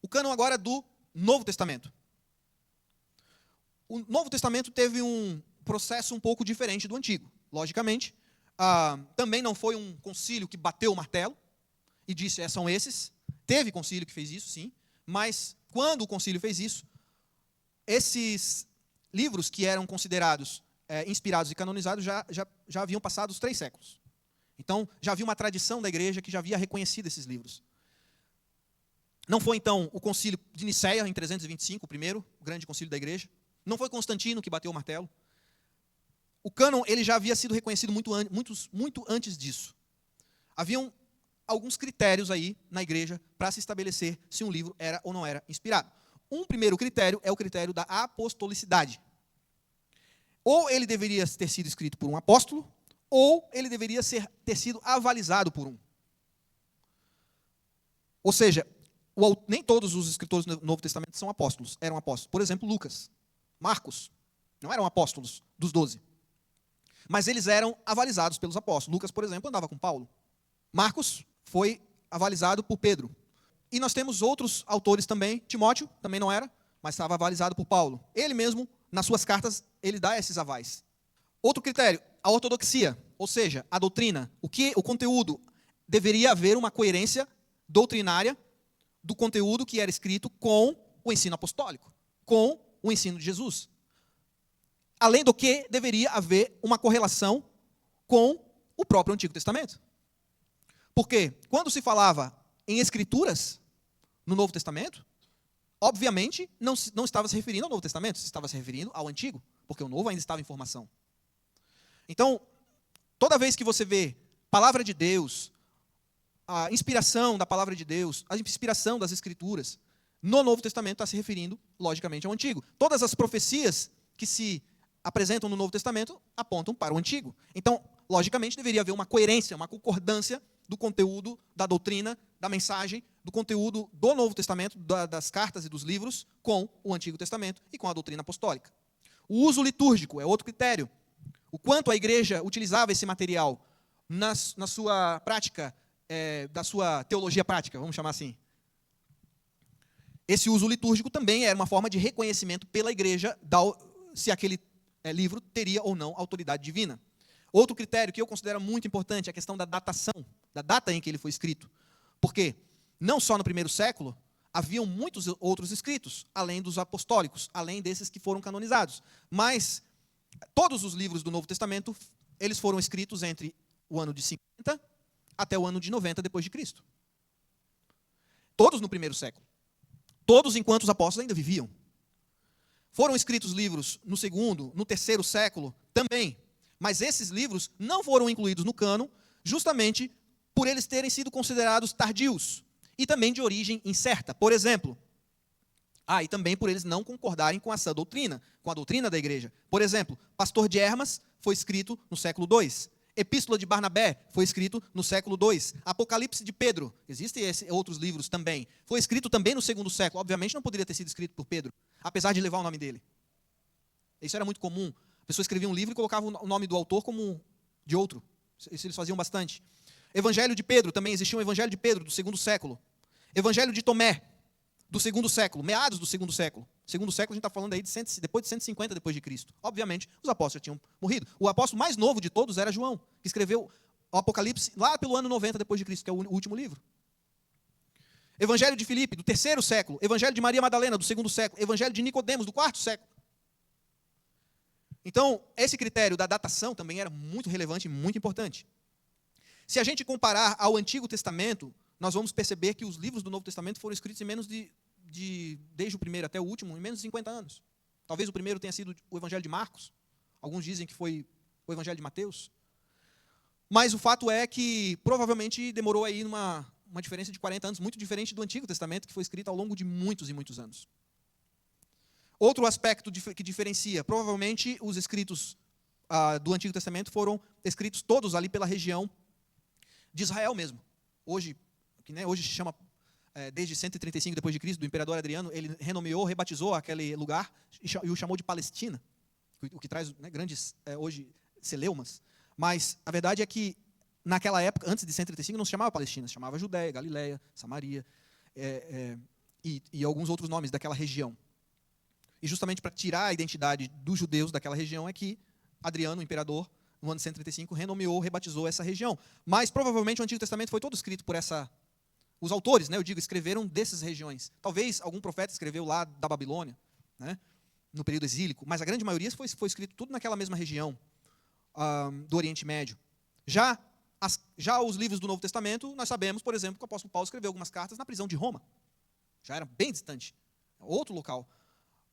O cânon agora do Novo Testamento. O Novo Testamento teve um processo um pouco diferente do Antigo. Logicamente, também não foi um concílio que bateu o martelo e disse, são esses. Teve concílio que fez isso, sim, mas quando o concílio fez isso, esses livros que eram considerados inspirados e canonizados já haviam passado os 3 séculos. Então, já havia uma tradição da igreja que já havia reconhecido esses livros. Não foi, então, o concílio de Nicéia, em 325, o primeiro, o grande concílio da igreja. Não foi Constantino que bateu o martelo. O cânon ele já havia sido reconhecido muito antes disso. Haviam alguns critérios aí na igreja para se estabelecer se um livro era ou não era inspirado. Um primeiro critério é o critério da apostolicidade. Ou ele deveria ter sido escrito por um apóstolo, ou ele deveria ter sido avalizado por um. Ou seja, nem todos os escritores do Novo Testamento são apóstolos, eram apóstolos. Por exemplo, Lucas, Marcos, não eram apóstolos dos 12. Mas eles eram avalizados pelos apóstolos. Lucas, por exemplo, andava com Paulo. Marcos foi avalizado por Pedro. E nós temos outros autores também. Timóteo também não era, mas estava avalizado por Paulo. Ele mesmo, nas suas cartas, ele dá esses avais. Outro critério, a ortodoxia, ou seja, a doutrina. O conteúdo, deveria haver uma coerência doutrinária do conteúdo que era escrito com o ensino apostólico, com o ensino de Jesus. Além do que, deveria haver uma correlação com o próprio Antigo Testamento. Porque quando se falava em escrituras no Novo Testamento, obviamente não estava se referindo ao Novo Testamento, se estava se referindo ao Antigo, porque o Novo ainda estava em formação. Então, toda vez que você vê palavra de Deus, a inspiração da palavra de Deus, a inspiração das Escrituras, no Novo Testamento está se referindo, logicamente, ao Antigo. Todas as profecias que se apresentam no Novo Testamento apontam para o Antigo. Então, logicamente, deveria haver uma coerência, uma concordância do conteúdo, da doutrina, da mensagem, do conteúdo do Novo Testamento, das cartas e dos livros, com o Antigo Testamento e com a doutrina apostólica. O uso litúrgico é outro critério. O quanto a igreja utilizava esse material na sua prática, da sua teologia prática, vamos chamar assim. Esse uso litúrgico também era uma forma de reconhecimento pela igreja se aquele livro teria ou não autoridade divina. Outro critério que eu considero muito importante é a questão da datação, da data em que ele foi escrito. Porque não só no primeiro século, haviam muitos outros escritos, além dos apostólicos, além desses que foram canonizados. Mas todos os livros do Novo Testamento, eles foram escritos entre o ano de 50 até o ano de 90 depois de Cristo. Todos no primeiro século. Todos enquanto os apóstolos ainda viviam. Foram escritos livros no segundo, no terceiro século também. Mas esses livros não foram incluídos no cânon justamente por eles terem sido considerados tardios e também de origem incerta. Por exemplo, e também por eles não concordarem com essa doutrina, com a doutrina da igreja. Por exemplo, Pastor de Hermas foi escrito no século II. Epístola de Barnabé foi escrito no século II. Apocalipse de Pedro, existem outros livros também, foi escrito também no segundo século. Obviamente não poderia ter sido escrito por Pedro, apesar de levar o nome dele. Isso era muito comum. A pessoa escrevia um livro e colocava o nome do autor como de outro. Isso eles faziam bastante. Evangelho de Pedro, também existia um Evangelho de Pedro, do segundo século. Evangelho de Tomé, do segundo século, meados do segundo século. Segundo século, a gente está falando aí depois de 150 depois de Cristo. Obviamente, os apóstolos já tinham morrido. O apóstolo mais novo de todos era João, que escreveu o Apocalipse lá pelo ano 90 depois de Cristo, que é o último livro. Evangelho de Filipe, do terceiro século. Evangelho de Maria Madalena, do segundo século. Evangelho de Nicodemos, do quarto século. Então, esse critério da datação também era muito relevante e muito importante. Se a gente comparar ao Antigo Testamento, nós vamos perceber que os livros do Novo Testamento foram escritos em menos desde o primeiro até o último, em menos de 50 anos. Talvez o primeiro tenha sido o Evangelho de Marcos. Alguns dizem que foi o Evangelho de Mateus. Mas o fato é que provavelmente demorou aí uma diferença de 40 anos, muito diferente do Antigo Testamento, que foi escrito ao longo de muitos e muitos anos. Outro aspecto que diferencia, provavelmente os escritos do Antigo Testamento foram escritos todos ali pela região de Israel mesmo. Hoje se chama, desde 135 depois de Cristo, do imperador Adriano, ele renomeou, rebatizou aquele lugar e o chamou de Palestina, o que traz grandes, hoje, celeumas. Mas a verdade é que, naquela época, antes de 135, não se chamava Palestina, se chamava Judéia, Galileia, Samaria. e alguns outros nomes daquela região. E justamente para tirar a identidade dos judeus daquela região é que Adriano, o imperador, no ano 135, renomeou, rebatizou essa região. Mas provavelmente o Antigo Testamento foi todo escrito por os autores, né, eu digo, escreveram dessas regiões. Talvez algum profeta escreveu lá da Babilônia, né, no período exílico, mas a grande maioria foi escrito tudo naquela mesma região do Oriente Médio. Já os livros do Novo Testamento, nós sabemos, por exemplo, que o apóstolo Paulo escreveu algumas cartas na prisão de Roma. Já era bem distante, outro local.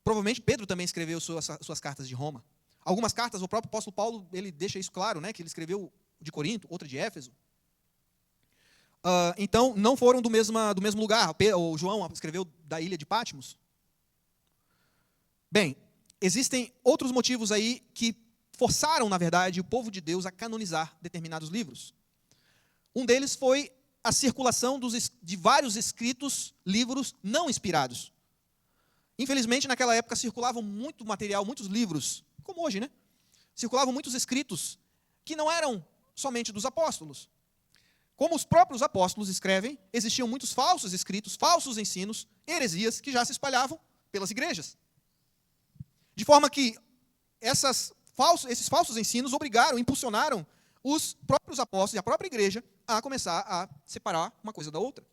Provavelmente Pedro também escreveu suas cartas de Roma. Algumas cartas, o próprio apóstolo Paulo, ele deixa isso claro, né, que ele escreveu de Corinto, outra de Éfeso. Então, não foram do mesmo lugar. O João escreveu da ilha de Patmos. Bem, existem outros motivos aí que forçaram, na verdade, o povo de Deus a canonizar determinados livros. Um deles foi a circulação de vários escritos, livros não inspirados. Infelizmente, naquela época, circulavam muito material, muitos livros, como hoje, né? Circulavam muitos escritos que não eram somente dos apóstolos. Como os próprios apóstolos escrevem, existiam muitos falsos escritos, falsos ensinos, heresias, que já se espalhavam pelas igrejas. De forma que esses falsos ensinos impulsionaram os próprios apóstolos e a própria igreja a começar a separar uma coisa da outra.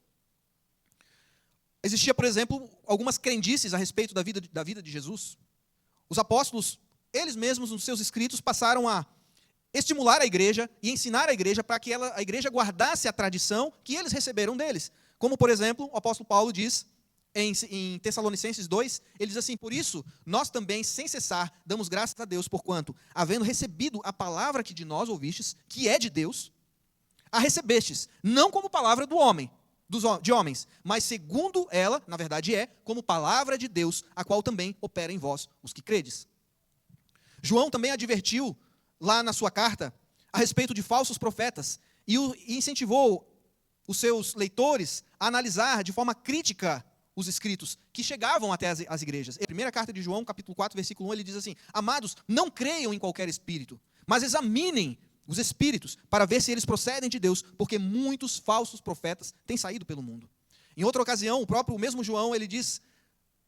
Existia, por exemplo, algumas crendices a respeito da vida de Jesus. Os apóstolos, eles mesmos, nos seus escritos, passaram a estimular a igreja e ensinar a igreja para que a igreja guardasse a tradição que eles receberam deles. Como, por exemplo, o apóstolo Paulo diz em Tessalonicenses 2, ele diz assim: por isso, nós também, sem cessar, damos graças a Deus, porquanto, havendo recebido a palavra que de nós ouvistes, que é de Deus, a recebestes, não como palavra de homens, mas segundo ela, na verdade como palavra de Deus, a qual também opera em vós, os que credes. João também advertiu, lá na sua carta, a respeito de falsos profetas, e incentivou os seus leitores a analisar de forma crítica os escritos que chegavam até as igrejas. A primeira carta de João, capítulo 4, versículo 1, ele diz assim: amados, não creiam em qualquer espírito, mas examinem os espíritos, para ver se eles procedem de Deus, porque muitos falsos profetas têm saído pelo mundo. Em outra ocasião, o mesmo João, ele diz,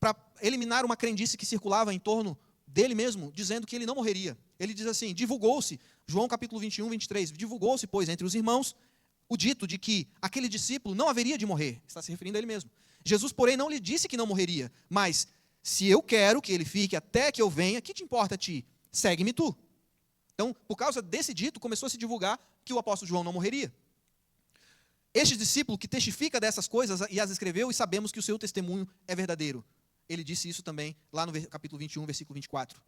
para eliminar uma crendice que circulava em torno dele mesmo, dizendo que ele não morreria. Ele diz assim: divulgou-se, João capítulo 21, 23, divulgou-se, pois, entre os irmãos, o dito de que aquele discípulo não haveria de morrer. Está se referindo a ele mesmo. Jesus, porém, não lhe disse que não morreria, mas se eu quero que ele fique até que eu venha, que te importa a ti? Segue-me tu. Então, por causa desse dito, começou a se divulgar que o apóstolo João não morreria. Este discípulo que testifica dessas coisas e as escreveu, e sabemos que o seu testemunho é verdadeiro. Ele disse isso também lá no capítulo 21, versículo 24.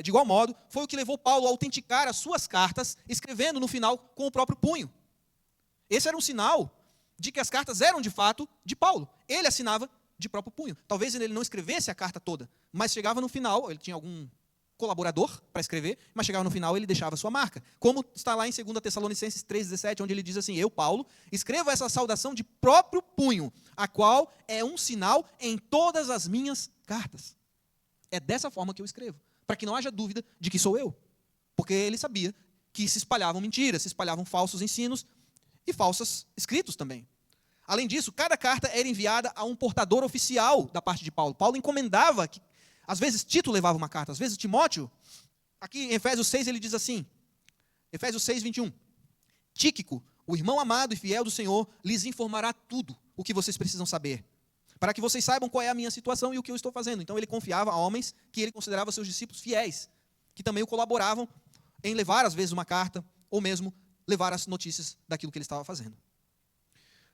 De igual modo, foi o que levou Paulo a autenticar as suas cartas, escrevendo no final com o próprio punho. Esse era um sinal de que as cartas eram de fato de Paulo. Ele assinava de próprio punho. Talvez ele não escrevesse a carta toda, mas chegava no final, ele tinha algum colaborador para escrever, mas chegava no final ele deixava a sua marca. Como está lá em 2 Tessalonicenses 3,17, onde ele diz assim: eu, Paulo, escrevo essa saudação de próprio punho, a qual é um sinal em todas as minhas cartas. É dessa forma que eu escrevo, para que não haja dúvida de que sou eu. Porque ele sabia que se espalhavam mentiras, se espalhavam falsos ensinos e falsos escritos também. Além disso, cada carta era enviada a um portador oficial da parte de Paulo. Paulo encomendava que, às vezes, Tito levava uma carta, às vezes Timóteo. Aqui em Efésios 6 ele diz assim, Efésios 6, 21. Tíquico, o irmão amado e fiel do Senhor, lhes informará tudo o que vocês precisam saber, para que vocês saibam qual é a minha situação e o que eu estou fazendo. Então ele confiava a homens que ele considerava seus discípulos fiéis, que também o colaboravam em levar, às vezes, uma carta, ou mesmo levar as notícias daquilo que ele estava fazendo.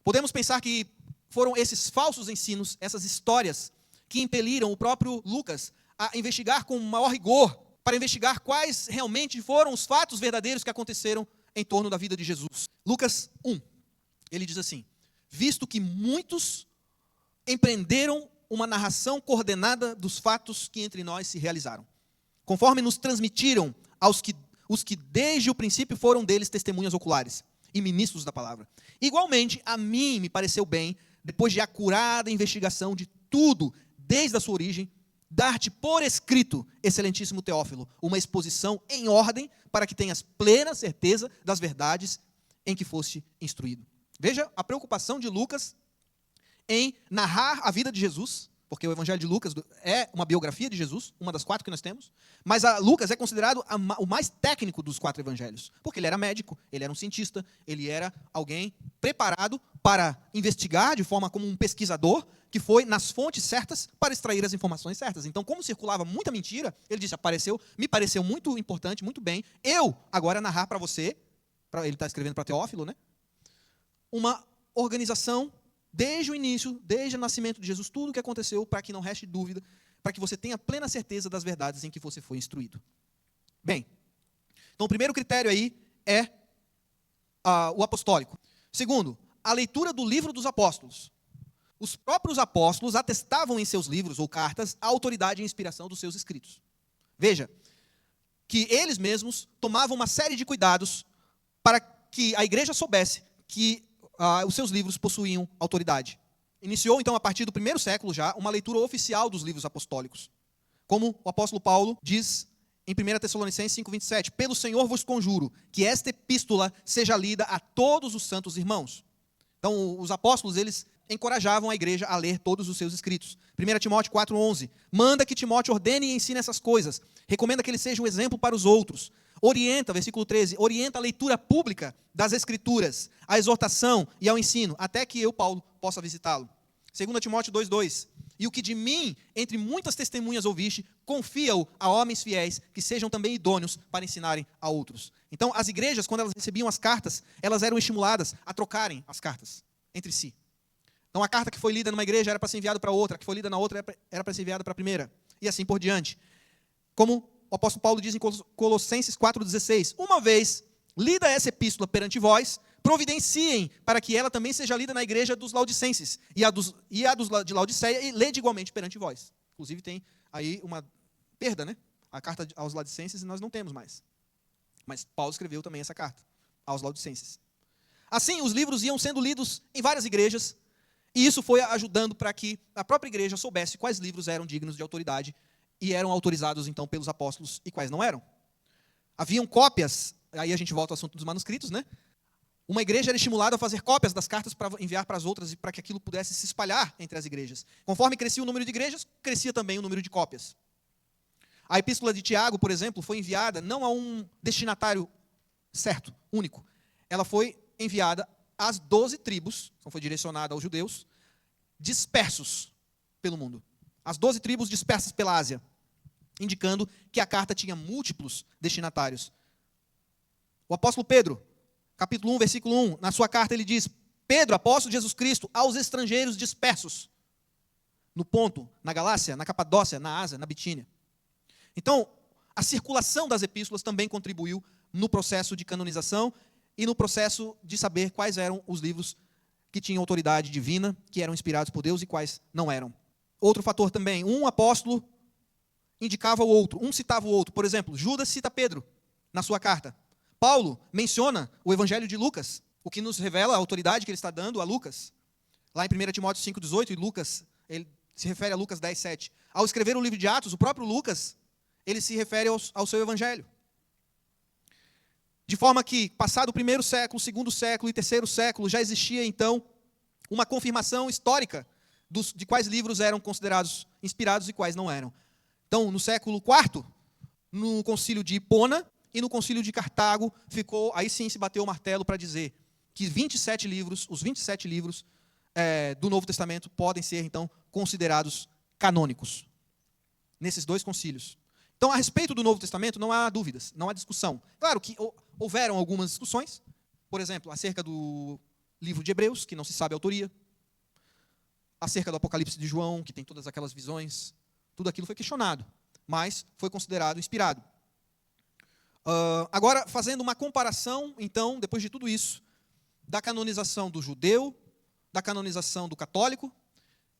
Podemos pensar que foram esses falsos ensinos, essas histórias, que impeliram o próprio Lucas a investigar com maior rigor, para investigar quais realmente foram os fatos verdadeiros que aconteceram em torno da vida de Jesus. Lucas 1, ele diz assim: visto que muitos empreenderam uma narração coordenada dos fatos que entre nós se realizaram, conforme nos transmitiram os que desde o princípio foram deles testemunhas oculares e ministros da palavra. Igualmente, a mim me pareceu bem, depois de acurada investigação de tudo, desde a sua origem, dar-te por escrito, excelentíssimo Teófilo, uma exposição em ordem, para que tenhas plena certeza das verdades em que foste instruído. Veja a preocupação de Lucas em narrar a vida de Jesus, porque o Evangelho de Lucas é uma biografia de Jesus, uma das 4 que nós temos, mas Lucas é considerado o mais técnico dos 4 evangelhos, porque ele era médico, ele era um cientista, ele era alguém preparado para investigar de forma como um pesquisador, que foi nas fontes certas para extrair as informações certas. Então, como circulava muita mentira, ele disse, me pareceu muito importante, muito bem, eu agora narrar para você, ele está escrevendo para Teófilo, né? Uma organização desde o início, desde o nascimento de Jesus, tudo o que aconteceu, para que não reste dúvida, para que você tenha plena certeza das verdades em que você foi instruído. Bem, então o primeiro critério aí é o apostólico. Segundo, a leitura do livro dos apóstolos. Os próprios apóstolos atestavam em seus livros ou cartas a autoridade e inspiração dos seus escritos. Veja, que eles mesmos tomavam uma série de cuidados para que a igreja soubesse que os seus livros possuíam autoridade. Iniciou, então, a partir do 1º século já, uma leitura oficial dos livros apostólicos. Como o apóstolo Paulo diz em 1 Tessalonicenses 5:27, pelo Senhor vos conjuro que esta epístola seja lida a todos os santos irmãos. Então, os apóstolos, eles encorajavam a igreja a ler todos os seus escritos. 1 Timóteo 4:11, manda que Timóteo ordene e ensine essas coisas. Recomenda que ele seja um exemplo para os outros. Orienta, versículo 13, orienta a leitura pública das Escrituras, a exortação e ao ensino, até que eu, Paulo, possa visitá-lo. 2 Timóteo 2:2, e o que de mim, entre muitas testemunhas ouviste, confia-o a homens fiéis, que sejam também idôneos para ensinarem a outros. Então, as igrejas, quando elas recebiam as cartas, elas eram estimuladas a trocarem as cartas entre si. Então, a carta que foi lida numa igreja era para ser enviada para outra, a que foi lida na outra era para ser enviada para a primeira, e assim por diante. Como o apóstolo Paulo diz em Colossenses 4:16, uma vez lida essa epístola perante vós, providenciem para que ela também seja lida na igreja dos Laodicenses, e a dos de Laodiceia, e lede igualmente perante vós. Inclusive tem aí uma perda, né? A carta aos Laodicenses nós não temos mais. Mas Paulo escreveu também essa carta aos Laodicenses. Assim, os livros iam sendo lidos em várias igrejas, e isso foi ajudando para que a própria igreja soubesse quais livros eram dignos de autoridade e eram autorizados, então, pelos apóstolos e quais não eram. Haviam cópias, aí a gente volta ao assunto dos manuscritos, né? Uma igreja era estimulada a fazer cópias das cartas para enviar para as outras e para que aquilo pudesse se espalhar entre as igrejas. Conforme crescia o número de igrejas, crescia também o número de cópias. A epístola de Tiago, por exemplo, foi enviada não a um destinatário certo, único. Ela foi enviada às 12 tribos, então foi direcionada aos judeus, dispersos pelo mundo. As 12 tribos dispersas pela Ásia, indicando que a carta tinha múltiplos destinatários. O apóstolo Pedro, capítulo 1, versículo 1, na sua carta ele diz, Pedro, apóstolo de Jesus Cristo, aos estrangeiros dispersos, no Ponto, na Galácia, na Capadócia, na Ásia, na Bitínia. Então, a circulação das epístolas também contribuiu no processo de canonização e no processo de saber quais eram os livros que tinham autoridade divina, que eram inspirados por Deus e quais não eram. Outro fator também, um apóstolo indicava o outro, um citava o outro. Por exemplo, Judas cita Pedro na sua carta. Paulo menciona o Evangelho de Lucas, o que nos revela a autoridade que ele está dando a Lucas. Lá em 1 Timóteo 5,18, e Lucas, ele se refere a Lucas 10,7. Ao escrever o livro de Atos, o próprio Lucas, ele se refere ao seu Evangelho. De forma que, passado o 1º século, 2º século e 3º século, já existia, então, uma confirmação histórica de quais livros eram considerados inspirados e quais não eram. Então, no século IV, no concílio de Hipona e no concílio de Cartago, aí sim se bateu o martelo para dizer que os 27 livros do Novo Testamento podem ser, então, considerados canônicos. Nesses 2 concílios. Então, a respeito do Novo Testamento, não há dúvidas, não há discussão. Claro que houveram algumas discussões, por exemplo, acerca do livro de Hebreus, que não se sabe a autoria, acerca do Apocalipse de João, que tem todas aquelas visões, tudo aquilo foi questionado, mas foi considerado inspirado. Agora, fazendo uma comparação, então, depois de tudo isso, da canonização do judeu, da canonização do católico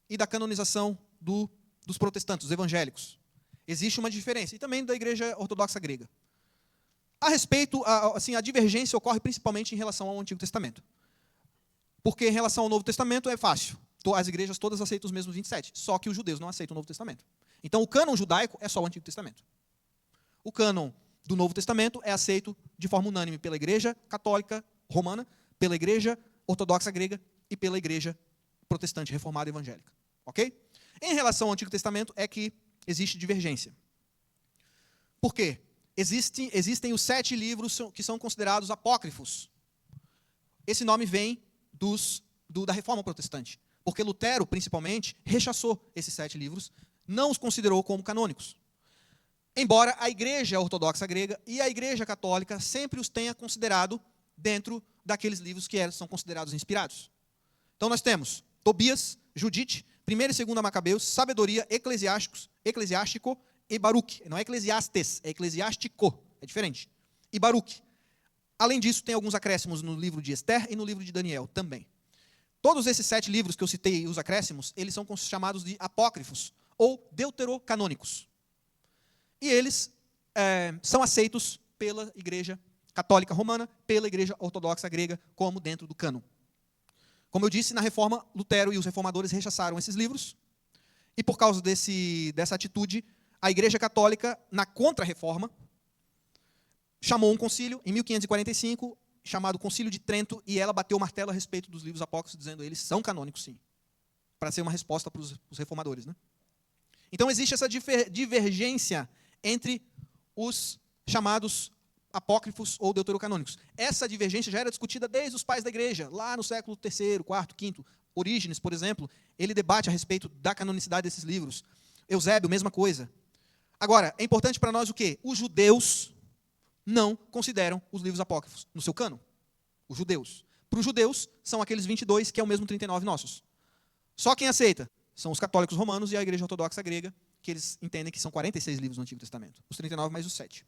e da canonização dos protestantes, dos evangélicos. Existe uma diferença, e também da igreja ortodoxa grega. A respeito, a divergência ocorre principalmente em relação ao Antigo Testamento. Porque em relação ao Novo Testamento é fácil. As igrejas todas aceitam os mesmos 27, só que os judeus não aceitam o Novo Testamento. Então, o cânon judaico é só o Antigo Testamento. O cânon do Novo Testamento é aceito de forma unânime pela igreja católica romana, pela igreja ortodoxa grega e pela igreja protestante, reformada, evangélica. Ok? Em relação ao Antigo Testamento é que existe divergência. Por quê? Existem os 7 livros que são considerados apócrifos. Esse nome vem da Reforma Protestante. Porque Lutero, principalmente, rechaçou esses 7 livros, não os considerou como canônicos. Embora a Igreja Ortodoxa Grega e a Igreja Católica sempre os tenha considerado dentro daqueles livros que são considerados inspirados. Então nós temos Tobias, Judite, 1ª e 2ª Macabeus, Sabedoria, Eclesiástico e Baruque. Não é Eclesiastes, é Eclesiástico, é diferente. E Baruque. Além disso, tem alguns acréscimos no livro de Esther e no livro de Daniel também. Todos esses 7 livros que eu citei, os acréscimos, eles são chamados de apócrifos, ou deuterocanônicos. E eles são aceitos pela Igreja Católica Romana, pela Igreja Ortodoxa Grega, como dentro do cânon. Como eu disse, na Reforma, Lutero e os reformadores rechaçaram esses livros, e por causa dessa atitude, a Igreja Católica, na Contra-Reforma, chamou um concílio, em 1545, chamado Concílio de Trento, e ela bateu o martelo a respeito dos livros apócrifos, dizendo que eles são canônicos, sim, para ser uma resposta para os reformadores, né? Então existe essa divergência entre os chamados apócrifos ou deuterocanônicos. Essa divergência já era discutida desde os pais da igreja, lá no século III, IV, V. Orígenes, por exemplo, ele debate a respeito da canonicidade desses livros. Eusébio, mesma coisa. Agora, é importante para nós o quê? Os judeus não consideram os livros apócrifos no seu cânon. Os judeus. Para os judeus, são aqueles 22, que é o mesmo 39 nossos. Só quem aceita são os católicos romanos e a Igreja Ortodoxa Grega, que eles entendem que são 46 livros no Antigo Testamento. Os 39 mais os 7.